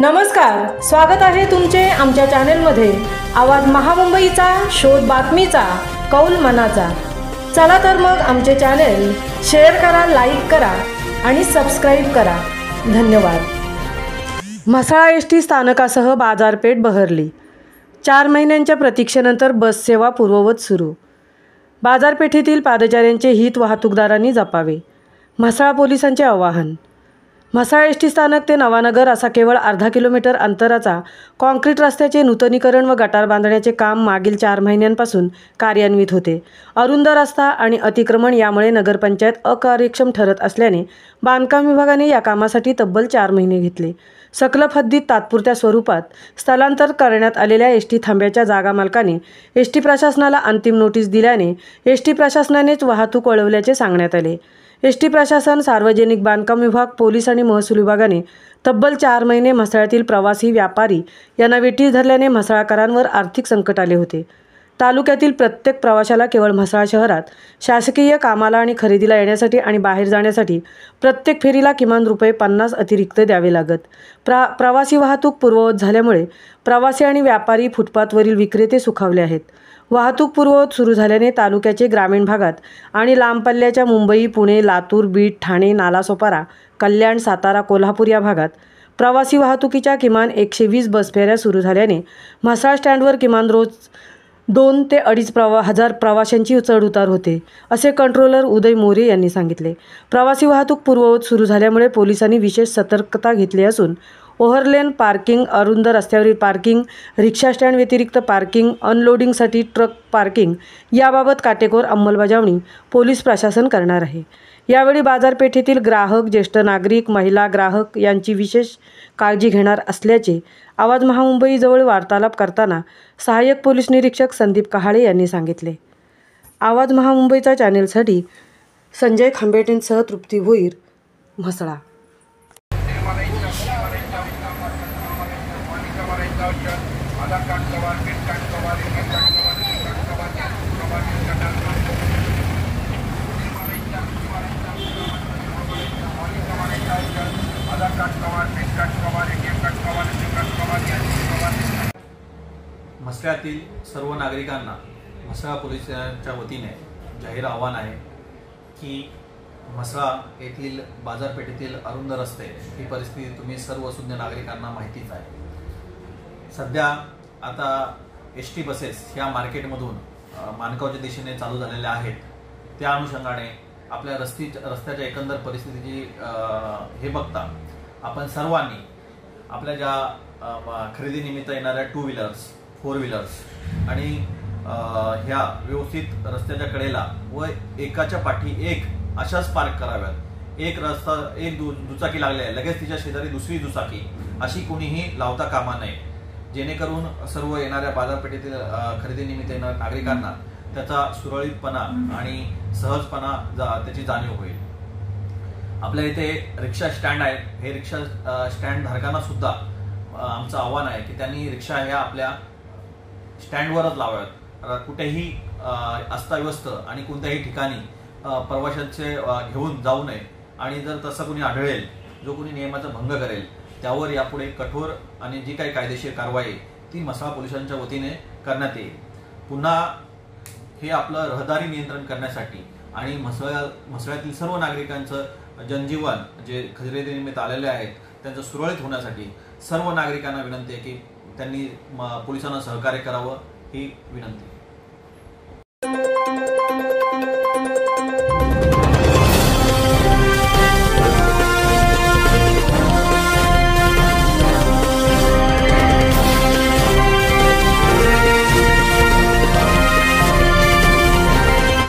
नमस्कार, स्वागत आहे तुमचे आमच्या चॅनलमध्ये। आवाज महामुंबईचा, शोध बातमीचा, कौल मनाचा। चला तर मग आमचे चॅनल शेअर करा, लाईक करा आणि सबस्क्राइब करा। धन्यवाद। म्हसळा एसटी स्थानकासह बाजारपेठ बहरली। 4 महिन्यांच्या प्रतीक्षेनंतर बस सेवा पूर्ववत सुरू। बाजारपेठेतील पादचाऱ्यांचे हित वाहतूकदारांनी जपावे, म्हसळा पोलिसांचे आवाहन। म्हसळा एसटी स्थानक ते नवानगर असा केवळ अर्धा किलोमीटर अंतराचा कॉन्क्रीट रस्त्याचे नूतनीकरण व गटार बांधण्याचे काम मागील 4 महिन्यांपासून कार्यान्वित होते। अरुंद रस्ता आणि अतिक्रमण यामुळे नगरपंचायत अकार्यक्षम ठरत असल्याने बांधकाम विभागाने या कामासाठी तब्बल 4 महिने घेतले। सकलफ हद्दीत तात्पुरत्या स्वरूपात स्थलांतर करण्यात आलेल्या एसटी थांब्याच्या जागा मालकाने एसटी प्रशासनाला अंतिम नोटीस दिल्याने एसटी प्रशासनानेच वाहतूक वळवल्याचे सांगण्यात आले। एसटी प्रशासन, सार्वजनिक बांधकाम विभाग, पोलीस आणि महसूल विभागाने तब्बल 4 महिने म्हसळ्यातील प्रवासी व्यापारी यांना वेठीस धरल्याने म्हसळाकरांवर आर्थिक संकट आले होते। तालुक्यातील प्रत्येक प्रवाशाला केवळ म्हसळा शहरात शासकीय कामाला आणि खरेदीला येण्यासाठी आणि बाहेर जाण्यासाठी प्रत्येक फेरीला किमान ₹50 अतिरिक्त द्यावे लागत। प्रवासी वाहतूक पूर्ववत झाल्यामुळे प्रवासी आणि व्यापारी फुटपाथवरील विक्रेते सुखावले आहेत। वाहतूक पूर्ववत सुरू झाल्याने तालुक्याचे ग्रामीण भागात आणि लांब पल्ल्याच्या मुंबई, पुणे, लातूर, बीड, ठाणे, नालासोपारा, कल्याण, सातारा, कोल्हापूर या भागात प्रवासी वाहतुकीच्या किमान 120 बस फेऱ्या सुरू झाल्याने म्हसळा स्टँडवर किमान रोज 2 ते 2,500 प्रवाशांची चढउतार होते, असे कंट्रोलर उदय मोरे यांनी सांगितले। प्रवासी वाहतूक पूर्ववत सुरू झाल्यामुळे पोलिसांनी विशेष सतर्कता घेतली असून ओव्हरलेन पार्किंग, अरुंद रस्त्यावरील पार्किंग, रिक्षा स्टँड व्यतिरिक्त पार्किंग, अनलोडिंगसाठी ट्रक पार्किंग याबाबत काटेकोर अंमलबजावणी पोलीस प्रशासन करणार आहे। यावेळी बाजारपेठेतील ग्राहक, ज्येष्ठ नागरिक, महिला ग्राहक यांची विशेष काळजी घेणार असल्याचे आवाज महामुंबईजवळ वार्तालाप करताना सहाय्यक पोलीस निरीक्षक संदीप कहाळे यांनी सांगितले। आवाज महामुंबईचा चॅनेलसाठी संजय खांबेटेंसह तृप्ती भोईर, म्हसळा। म्हसळ्यातील सर्व नागरिकांना म्हसळा पोलिसांच्या वतीने जाहीर आव्हान आहे की म्हसळा येथील बाजारपेठेतील अरुंद रस्ते ही परिस्थिती तुम्ही सर्व सुज्ञ नागरिकांना माहितीच आहे। सध्या आता एसटी बसेस ह्या मार्केटमधून मानगावच्या दिशेने चालू झालेल्या आहेत। त्या अनुषंगाने आपल्या रस्त्याच्या एकंदर परिस्थितीची हे बघता आपण सर्वांनी आपल्या ज्या खरेदीनिमित्त येणाऱ्या 2 व्हीलर्स, 4 व्हीलर्स आणि ह्या व्यवस्थित रस्त्याच्या कडेला व एकाच्या पाठी एक अशाच पार्क कराव्यात। एक दुचाकी लागली आहे, लगेच तिच्या शेजारी दुसरी दुचाकी अशी कोणीही लावता कामा नये, जेणेकरून सर्व येणाऱ्या बाजारपेठेतील खरेदीनिमित्त येणाऱ्या नागरिकांना त्याचा सुरळीतपणा आणि सहजपणा त्याची जाणीव होईल। आपल्या इथे रिक्षा स्टँड आहे, हे रिक्षा स्टँड धारकांना सुद्धा आमचं आव्हान आहे की त्यांनी रिक्षा ह्या आपल्या स्टँडवरच लावाव्यात। कुठेही अस्ताव्यस्त आणि कोणत्याही ठिकाणी प्रवाशांचे घेऊन जाऊ नये आणि जर तसं कोणी आढळेल, जो कोणी नियमाचा भंग करेल, त्यावर यापुढे कठोर आणि जी काही कायदेशीर कारवाई ती म्हसळा पोलिसांच्या वतीने करण्यात येईल। पुन्हा हे आपलं रहदारी नियंत्रण करण्यासाठी आणि म्हसळ्यातील सर्व नागरिकांचं जनजीवन जे खरेदीनिमित्त आलेले आहेत त्यांचं सुरळीत होण्यासाठी सर्व नागरिकांना विनंती आहे की त्यांनी पोलिसांना सहकार्य करावं, ही विनंती।